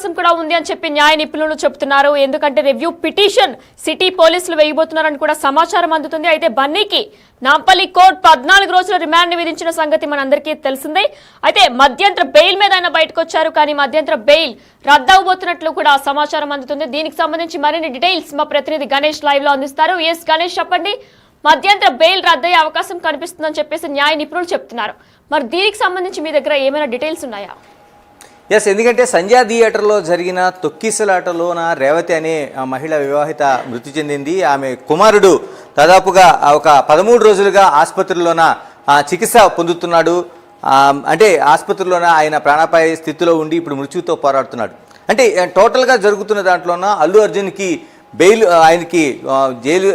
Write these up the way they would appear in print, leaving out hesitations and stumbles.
అవకాశం కూడా ఉంది అని చెప్పి న్యాయ నిపుణులు చెబుతున్నారు. ఎందుకంటే రివ్యూ పిటిషన్ సిటీ పోలీసులు వేయబోతున్నారని కూడా సమాచారం అందుతుంది. అయితే బన్నీకి నాంపల్లి కోర్టు 14 రోజుల రిమాండ్ విధించిన సంగతి మనందరికీ తెలిసిందే. అయితే మధ్యంతర బెయిల్ మీద ఆయన బయటకు వచ్చారు, కానీ మధ్యంతర బెయిల్ రద్దవబోతున్నట్లు కూడా సమాచారం అందుతుంది. దీనికి సంబంధించి మరిన్ని డీటెయిల్స్ మా ప్రతినిధి గణేష్ లైవ్ లో అందిస్తారు. ఎస్ గణేష్, చెప్పండి. మధ్యంతర బెయిల్ రద్దయ్యే అవకాశం కనిపిస్తుందని చెప్పేసి న్యాయ నిపుణులు చెప్తున్నారు. మరి దీనికి సంబంధించి మీ దగ్గర ఏమైనా డీటెయిల్స్ ఉన్నాయా? ఎస్, ఎందుకంటే సంధ్యా థియేటర్లో జరిగిన తొక్కిసలాటలోన రేవతి అనే మహిళ వివాహిత మృతి చెందింది. ఆమె కుమారుడు దాదాపుగా ఒక 13 రోజులుగా ఆసుపత్రిలోన చికిత్స పొందుతున్నాడు. అంటే ఆసుపత్రిలోన ఆయన ప్రాణాపాయ స్థితిలో ఉండి ఇప్పుడు మృత్యుతో పోరాడుతున్నాడు. అంటే టోటల్గా జరుగుతున్న దాంట్లోన అల్లు అర్జున్కి బెయిల్, ఆయనకి జైలు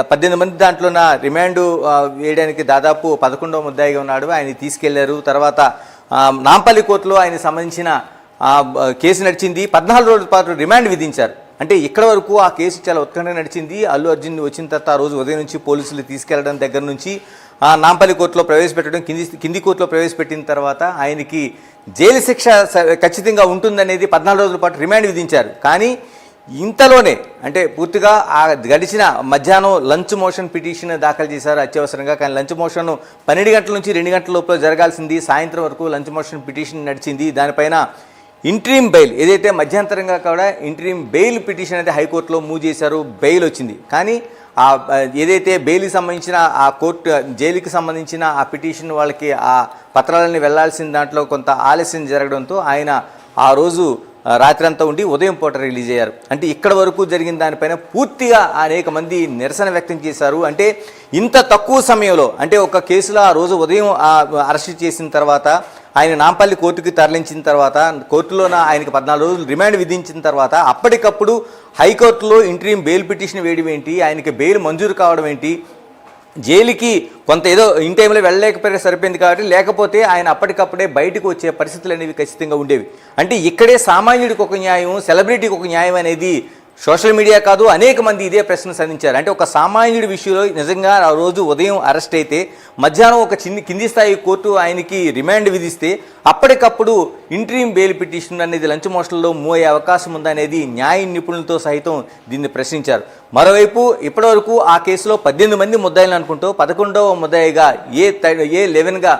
18 మంది దాంట్లోన రిమాండ్ వేయడానికి దాదాపు 11వ ముద్దాయిగా ఉన్నాడు. ఆయన తీసుకెళ్లారు. తర్వాత నాంపల్లి కోర్టులో ఆయన సంబంధించిన కేసు నడిచింది. 14 రోజుల పాటు రిమాండ్ విధించారు. అంటే ఇక్కడ వరకు ఆ కేసు చాలా ఉత్కంఠ నడిచింది. అల్లు అర్జున్ వచ్చిన తర్వాత ఆ రోజు ఉదయం నుంచి పోలీసులు తీసుకెళ్లడం దగ్గర నుంచి నాంపల్లి కోర్టులో ప్రవేశపెట్టడం, కింది కోర్టులో ప్రవేశపెట్టిన తర్వాత ఆయనకి జైలు శిక్ష ఖచ్చితంగా ఉంటుందనేది 14 రోజుల పాటు రిమాండ్ విధించారు. కానీ ఇంతలోనే అంటే పూర్తిగా గడిచిన మధ్యాహ్నం లంచ్ మోషన్ పిటిషన్ దాఖలు చేశారు అత్యవసరంగా. కానీ లంచ్ మోషన్ 12 గంటల నుంచి 2 గంటల లోపల జరగాల్సింది. సాయంత్రం వరకు లంచ్ మోషన్ పిటిషన్ నడిచింది. దానిపైన ఇంట్రీమ్ బెయిల్, ఏదైతే మధ్యంతరంగా కూడా ఇంట్రీమ్ బెయిల్ పిటిషన్ అయితే హైకోర్టులో మూవ్ చేశారు. బెయిల్ వచ్చింది. కానీ ఏదైతే బెయిల్కి సంబంధించిన ఆ కోర్టు జైలుకి సంబంధించిన ఆ పిటిషన్ వాళ్ళకి ఆ పత్రాలని వెళ్లాల్సిన దాంట్లో కొంత ఆలస్యం జరగడంతో ఆయన ఆ రోజు రాత్రి అంతా ఉండి ఉదయం పూట రిలీజ్ అయ్యారు. అంటే ఇక్కడ వరకు జరిగిన దానిపైన పూర్తిగా అనేక మంది నిరసన వ్యక్తం చేశారు. అంటే ఇంత తక్కువ సమయంలో, అంటే ఒక కేసులో ఆ రోజు ఉదయం అరెస్ట్ చేసిన తర్వాత ఆయన నాంపల్లి కోర్టుకి తరలించిన తర్వాత కోర్టులోన ఆయనకి 14 రోజులు రిమాండ్ విధించిన తర్వాత అప్పటికప్పుడు హైకోర్టులో ఇంట్రీమ్ బెయిల్ పిటిషన్ వేయడం ఏంటి, ఆయనకి బెయిల్ మంజూరు కావడం ఏంటి, జైలుకి కొంత ఏదో ఇన్ టైంలో వెళ్ళలేకపోయినా సరిపోయింది కాబట్టి, లేకపోతే ఆయన అప్పటికప్పుడే బయటకు వచ్చే పరిస్థితులు అనేవి ఖచ్చితంగా ఉండేవి. అంటే ఇక్కడే సామాన్యుడికి ఒక న్యాయం, సెలబ్రిటీకి ఒక న్యాయం అనేది సోషల్ మీడియా కాదు అనేక మంది ఇదే ప్రశ్న సంధించారు. అంటే ఒక సామాన్యుడి విషయంలో నిజంగా ఆ రోజు ఉదయం అరెస్ట్ అయితే మధ్యాహ్నం ఒక కింది స్థాయి కోర్టు ఆయనకి రిమాండ్ విధిస్తే అప్పటికప్పుడు ఇంట్రీమ్ బెయిల్ పిటిషన్ అనేది లంచ్ మోషన్లో మూవ్ అయ్యే అవకాశం ఉందనేది న్యాయ నిపుణులతో సైతం దీన్ని ప్రశ్నించారు. మరోవైపు ఇప్పటివరకు ఆ కేసులో 18 మంది ముద్దాయిలు అనుకుంటూ 11వ ముద్దాయిగా A11గా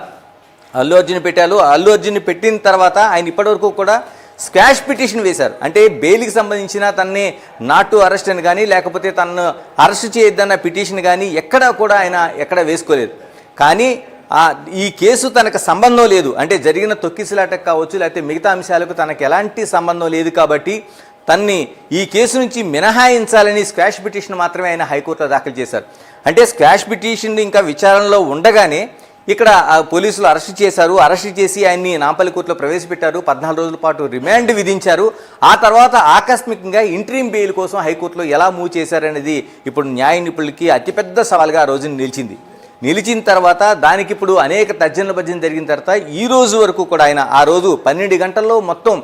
అల్లు అర్జున్ పెట్టారు. అల్లు అర్జున్ పెట్టిన తర్వాత ఆయన ఇప్పటివరకు కూడా స్క్వాష్ పిటిషన్ వేశారు. అంటే బెయిల్కి సంబంధించిన తనని నాట్ టు అరెస్ట్ అని కానీ లేకపోతే తనను అరెస్ట్ చేయొద్దన్న పిటిషన్ కానీ ఎక్కడా కూడా ఆయన ఎక్కడ వేసుకోలేదు. కానీ ఈ కేసు తనకు సంబంధం లేదు, అంటే జరిగిన తొక్కిసలాటకు కావచ్చు లేకపోతే మిగతా అంశాలకు తనకు ఎలాంటి సంబంధం లేదు కాబట్టి తన్ని ఈ కేసు నుంచి మినహాయించాలని స్క్వాష్ పిటిషన్ మాత్రమే ఆయన హైకోర్టులో దాఖలు చేశారు. అంటే స్క్వాష్ పిటిషన్ ఇంకా విచారణలో ఉండగానే ఇక్కడ పోలీసులు అరెస్ట్ చేశారు. అరెస్ట్ చేసి ఆయన్ని నాంపల్లి కోర్టులో ప్రవేశపెట్టారు. 14 రోజుల పాటు రిమాండ్ విధించారు. ఆ తర్వాత ఆకస్మికంగా ఇంట్రీమ్ బెయిల్ కోసం హైకోర్టులో ఎలా మూవ్ చేశారనేది ఇప్పుడు న్యాయ నిపుణులకి అతిపెద్ద సవాల్గా ఆ రోజున నిలిచిన తర్వాత దానికి ఇప్పుడు అనేక తర్జన భర్జన జరిగిన తర్వాత ఈ రోజు వరకు కూడా ఆయన ఆ రోజు 12 గంటల్లో మొత్తం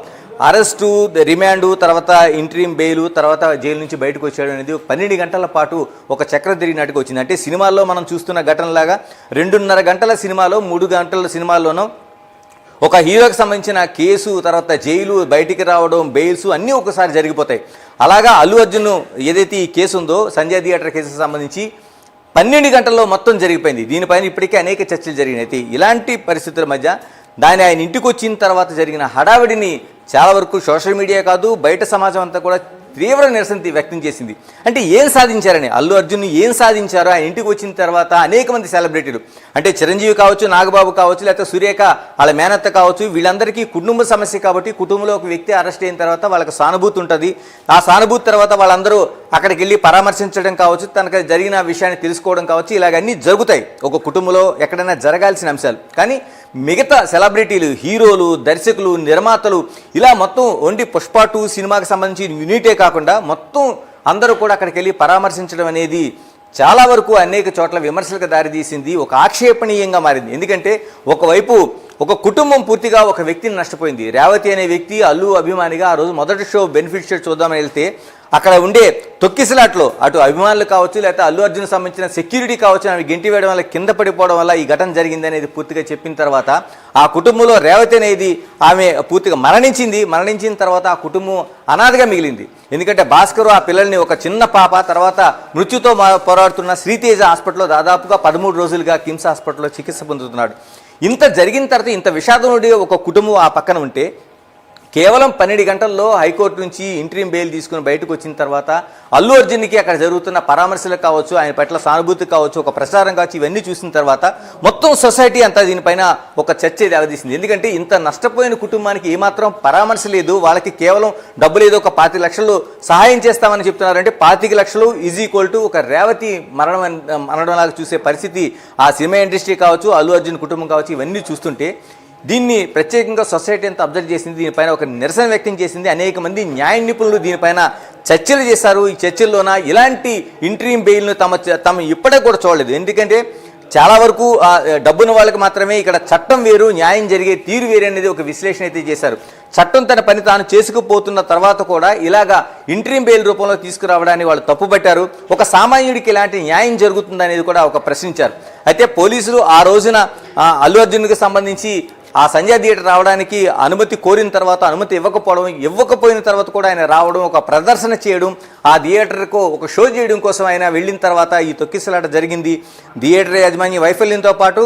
అరెస్టు, రిమాండు, తర్వాత ఇంట్రీమ్ బెయిల్, తర్వాత జైలు నుంచి బయటకు వచ్చాడు అనేది 12 గంటల పాటు ఒక చక్రం తిరిగినట్టుగా వచ్చింది. అంటే సినిమాల్లో మనం చూస్తున్న ఘటనలాగా 2.5 గంటల సినిమాలో 3 గంటల సినిమాల్లోనూ ఒక హీరోకి సంబంధించిన కేసు, తర్వాత జైలు, బయటికి రావడం, బెయిల్స్ అన్నీ ఒకసారి జరిగిపోతాయి. అలాగా అల్లు అర్జున్ ఏదైతే ఈ కేసు ఉందో సంజయ్ థియేటర్ కేసుకు సంబంధించి 12 గంటల్లో మొత్తం జరిగిపోయింది. దీనిపైన ఇప్పటికే అనేక చర్చలు జరిగినాయి. ఇలాంటి పరిస్థితుల మధ్య ఆయన ఇంటికి వచ్చిన తర్వాత జరిగిన హడావిడిని చాలా వరకు సోషల్ మీడియా కాదు బయట సమాజం అంతా కూడా తీవ్ర నిరసన వ్యక్తం చేసింది. అంటే ఏం సాధించారని, అల్లు అర్జున్ ఏం సాధించారో ఆయన ఇంటికి వచ్చిన తర్వాత అనేక మంది సెలబ్రిటీలు, అంటే చిరంజీవి కావచ్చు, నాగబాబు కావచ్చు, లేకపోతే సురేఖ వాళ్ళ మేనత్త కావచ్చు, వీళ్ళందరికీ కుటుంబ సమస్య కాబట్టి కుటుంబంలో ఒక వ్యక్తి అరెస్ట్ అయిన తర్వాత వాళ్ళకి సానుభూతి ఉంటుంది. ఆ సానుభూతి తర్వాత వాళ్ళందరూ అక్కడికి వెళ్ళి పరామర్శించడం కావచ్చు, తనకు జరిగిన విషయాన్ని తెలుసుకోవడం కావచ్చు, ఇలాగన్నీ జరుగుతాయి ఒక కుటుంబంలో ఎక్కడైనా జరగాల్సిన అంశాలు. కానీ మిగతా సెలబ్రిటీలు, హీరోలు, దర్శకులు, నిర్మాతలు ఇలా మొత్తం ఓన్లీ పుష్ప 2 సినిమాకి సంబంధించి యూనిటే కాకుండా మొత్తం అందరూ కూడా అక్కడికి వెళ్ళి పరామర్శించడం అనేది చాలా వరకు అనేక చోట్ల విమర్శలకు దారితీసింది, ఒక ఆక్షేపణీయంగా మారింది. ఎందుకంటే ఒకవైపు ఒక కుటుంబం పూర్తిగా ఒక వ్యక్తిని నష్టపోయింది. రేవతి అనే వ్యక్తి అల్లు అభిమానిగా ఆ రోజు మొదటి షో బెనిఫిట్ షో చూద్దామని వెళ్తే అక్కడ ఉండే తొక్కిసలాట్లో అటు అభిమానులు కావచ్చు, లేకపోతే అల్లు అర్జున్ సంబంధించిన సెక్యూరిటీ కావచ్చు, ఆమె గెంటి వేయడం వల్ల కింద పడిపోవడం వల్ల ఈ ఘటన జరిగింది అనేది పూర్తిగా చెప్పిన తర్వాత ఆ కుటుంబంలో రేవతి అనేది ఆమె పూర్తిగా మరణించిన తర్వాత ఆ కుటుంబం అనాథగా మిగిలింది. ఎందుకంటే భాస్కర్ ఆ పిల్లల్ని ఒక చిన్న పాప తర్వాత మృత్యుతో పోరాడుతున్న శ్రీతేజ హాస్పిటల్లో దాదాపుగా 13 రోజులుగా కిమ్స్ హాస్పిటల్లో చికిత్స పొందుతున్నాడు. ఇంత జరిగిన తర్వాత ఇంత విషాదం నుండి ఒక కుటుంబం ఆ పక్కన ఉంటే కేవలం 12 గంటల్లో హైకోర్టు నుంచి ఇంట్రీమ్ బెయిల్ తీసుకుని బయటకు వచ్చిన తర్వాత అల్లు అర్జున్కి అక్కడ జరుగుతున్న పరామర్శలు కావచ్చు, ఆయన పట్ల సానుభూతి కావచ్చు, ఒక ప్రచారం కావచ్చు, ఇవన్నీ చూసిన తర్వాత మొత్తం సొసైటీ అంతా దీనిపైన ఒక చర్చ అవదీసింది. ఎందుకంటే ఇంత నష్టపోయిన కుటుంబానికి ఏమాత్రం పరామర్శ లేదు, వాళ్ళకి కేవలం డబ్బులు ఏదో ఒక 25 లక్షలు సహాయం చేస్తామని చెప్తున్నారు. అంటే 25 లక్షలు = ఒక రేవతి మరణంలాగా చూసే పరిస్థితి ఆ సినిమా ఇండస్ట్రీ కావచ్చు, అల్లు అర్జున్ కుటుంబం కావచ్చు, ఇవన్నీ చూస్తుంటే దీన్ని ప్రత్యేకంగా సొసైటీ అంతా అబ్జర్వ్ చేసింది, దీనిపైన ఒక నిరసన వ్యక్తం చేసింది. అనేక మంది న్యాయ నిపుణులు దీనిపైన చర్చలు చేశారు. ఈ చర్చల్లోన ఇలాంటి ఇంట్రీమ్ బెయిల్ను తమ ఇప్పటికీ కూడా చూడలేదు. ఎందుకంటే చాలా వరకు డబ్బున్న వాళ్ళకి మాత్రమే ఇక్కడ చట్టం వేరు, న్యాయం జరిగే తీరు వేరు అనేది ఒక విశ్లేషణ అయితే చేశారు. చట్టం తన పని తాను చేసుకుపోతున్న తర్వాత కూడా ఇలాగా ఇంట్రీమ్ బెయిల్ రూపంలో తీసుకురావడాన్ని వాళ్ళు తప్పుపట్టారు. ఒక సామాన్యుడికి ఇలాంటి న్యాయం జరుగుతుందనేది కూడా ఒక ప్రశ్నించారు. అయితే పోలీసులు ఆ రోజున అల్లు అర్జున్కి సంబంధించి ఆ సంజయ్ థియేటర్ రావడానికి అనుమతి కోరిన తర్వాత అనుమతి ఇవ్వకపోయిన తర్వాత కూడా ఆయన రావడం, ఒక ప్రదర్శన చేయడం, ఆ థియేటర్కు ఒక షో చేయడం కోసం ఆయన వెళ్ళిన తర్వాత ఈ తొక్కిసలాట జరిగింది. థియేటర్ యాజమాన్య వైఫల్యంతో పాటు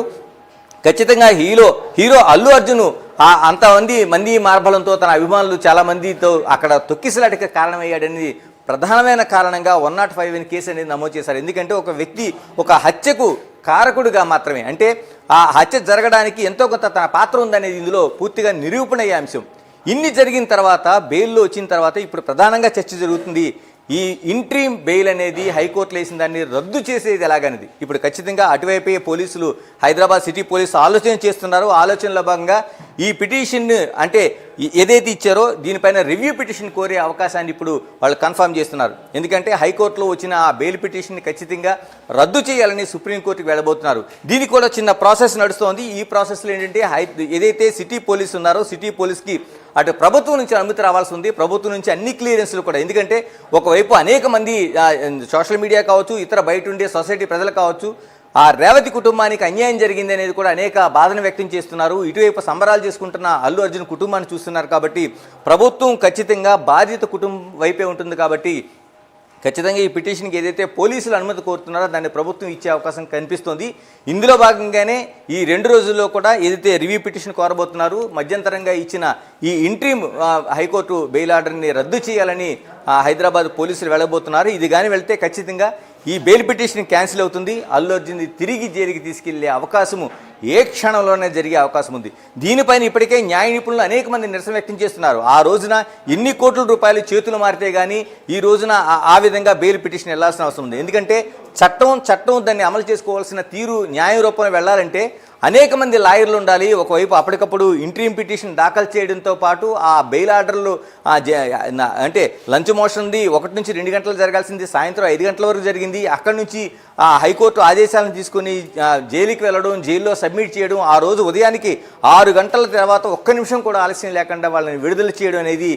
ఖచ్చితంగా హీరో అల్లు అర్జున్ అంతమంది మార్బలంతో తన అభిమానులు చాలా మందితో అక్కడ తొక్కిసలాటకి కారణమయ్యాడనేది ప్రధానమైన కారణంగా 105 కేసు అనేది నమోదు చేశారు. ఎందుకంటే ఒక వ్యక్తి ఒక హత్యకు కారకుడిగా మాత్రమే, అంటే ఆ హత్య జరగడానికి ఎంతో కొంత తన పాత్ర ఉందనేది ఇందులో పూర్తిగా నిరూపణ అయ్యే అంశం. ఇన్ని జరిగిన తర్వాత బెయిల్లో వచ్చిన తర్వాత ఇప్పుడు ప్రధానంగా చర్చ జరుగుతుంది. ఈ ఇంట్రీమ్ బెయిల్ అనేది హైకోర్టులో వేసిన దాన్ని రద్దు చేసేది ఎలాగనేది. ఇప్పుడు ఖచ్చితంగా అటువైపే పోలీసులు, హైదరాబాద్ సిటీ పోలీసులు ఆలోచన చేస్తున్నారు. ఆలోచనలో భాగంగా ఈ పిటిషన్ అంటే ఏదైతే ఇచ్చారో దీనిపైన రివ్యూ పిటిషన్ కోరే అవకాశాన్ని ఇప్పుడు వాళ్ళు కన్ఫర్మ్ చేస్తున్నారు. ఎందుకంటే హైకోర్టులో వచ్చిన ఆ బెయిల్ పిటిషన్ని ఖచ్చితంగా రద్దు చేయాలని సుప్రీంకోర్టుకి వెళ్ళబోతున్నారు. దీనికి కూడా చిన్న ప్రాసెస్ నడుస్తోంది. ఈ ప్రాసెస్లో ఏంటంటే ఏదైతే సిటీ పోలీసు ఉన్నారో సిటీ పోలీస్కి అటు ప్రభుత్వం నుంచి అనుమతి రావాల్సి ఉంది, ప్రభుత్వం నుంచి అన్ని క్లియరెన్స్లు కూడా. ఎందుకంటే ఒకవైపు అనేక మంది సోషల్ మీడియా కావచ్చు, ఇతర బయట ఉండే సొసైటీ ప్రజలు కావచ్చు, ఆ రేవతి కుటుంబానికి అన్యాయం జరిగింది అనేది కూడా అనేక బాధను వ్యక్తం చేస్తున్నారు. ఇటువైపు సంబరాలు చేసుకుంటున్న అల్లు అర్జున్ కుటుంబాన్ని చూస్తున్నారు. కాబట్టి ప్రభుత్వం ఖచ్చితంగా బాధిత కుటుంబం వైపే ఉంటుంది. కాబట్టి ఖచ్చితంగా ఈ పిటిషన్కి ఏదైతే పోలీసులు అనుమతి కోరుతున్నారో దాన్ని ప్రభుత్వం ఇచ్చే అవకాశం కనిపిస్తోంది. ఇందులో భాగంగానే ఈ 2 రోజుల్లో కూడా ఏదైతే రివ్యూ పిటిషన్ కోరబోతున్నారు, మధ్యంతరంగా ఇచ్చిన ఈ ఇంట్రీమ్ హైకోర్టు బెయిల్ ఆర్డర్ని రద్దు చేయాలని హైదరాబాద్ పోలీసులు వెళ్ళబోతున్నారు. ఇది కానీ వెళ్తే ఖచ్చితంగా ఈ బెయిల్ పిటిషన్ క్యాన్సిల్ అవుతుంది. అల్లు అర్జున్ తిరిగి జైలుకి తీసుకెళ్లే అవకాశము ఏ క్షణంలోనే జరిగే అవకాశం ఉంది. దీనిపైన ఇప్పటికే న్యాయ నిపుణులు అనేక మంది నిరసన వ్యక్తం చేస్తున్నారు. ఆ రోజున ఎన్ని కోట్ల రూపాయలు చేతులు మారితే కానీ ఈ రోజున ఆ విధంగా బెయిల్ పిటిషన్ వెళ్లాల్సిన అవసరం ఉంది. ఎందుకంటే చట్టం దాన్ని అమలు చేసుకోవాల్సిన తీరు న్యాయ రూపంలో వెళ్లాలంటే అనేక మంది లాయర్లు ఉండాలి. ఒకవైపు అప్పటికప్పుడు ఇంట్రీమ్ పిటిషన్ దాఖలు చేయడంతో పాటు ఆ బెయిల్ ఆర్డర్లు అంటే లంచ్ మోషన్ 1 నుంచి 2 గంటలు జరగాల్సింది సాయంత్రం 5 గంటల వరకు జరిగింది. అక్కడి నుంచి హైకోర్టు ఆదేశాలను తీసుకుని జైలుకి వెళ్ళడం, జైల్లో సబ్మిట్ చేయడం, ఆ రోజు ఉదయానికి 6 గంటల తర్వాత 1 నిమిషం కూడా ఆలస్యం లేకుండా వాళ్ళని విడుదల చేయడం అనేది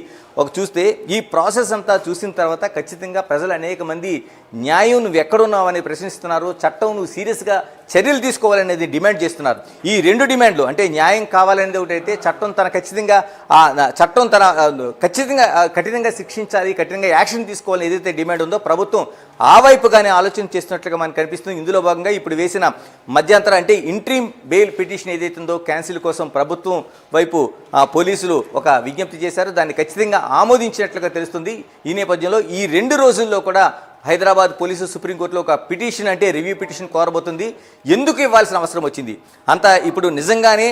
చూస్తే ఈ ప్రాసెస్ అంతా చూసిన తర్వాత ఖచ్చితంగా ప్రజలు అనేక మంది న్యాయం నువ్వు ఎక్కడున్నావని ప్రశ్నిస్తున్నారు. చట్టం నువ్వు సీరియస్గా చర్యలు తీసుకోవాలనేది డిమాండ్ చేస్తున్నారు. ఈ 2 డిమాండ్లు అంటే న్యాయం కావాలనేది ఒకటైతే చట్టం కఠినంగా శిక్షించాలి, కఠినంగా యాక్షన్ తీసుకోవాలని ఏదైతే డిమాండ్ ఉందో ప్రభుత్వం ఆ వైపుగానే ఆలోచన చేస్తున్నట్లుగా మనకు కనిపిస్తుంది. ఇందులో భాగంగా ఇప్పుడు వేసిన మధ్యంతర అంటే ఇంట్రీమ్ బెయిల్ పిటిషన్ ఏదైతే ఉందో క్యాన్సిల్ కోసం ప్రభుత్వం వైపు పోలీసులు ఒక విజ్ఞప్తి చేశారు. దాన్ని ఖచ్చితంగా ఆమోదించినట్లుగా తెలుస్తుంది. ఈ నేపథ్యంలో ఈ 2 రోజుల్లో కూడా హైదరాబాద్ పోలీసు సుప్రీంకోర్టులో ఒక పిటిషన్ అంటే రివ్యూ పిటిషన్ కోరబోతుంది. ఎందుకు ఇవ్వాల్సిన అవసరం వచ్చింది అంతా ఇప్పుడు నిజంగానే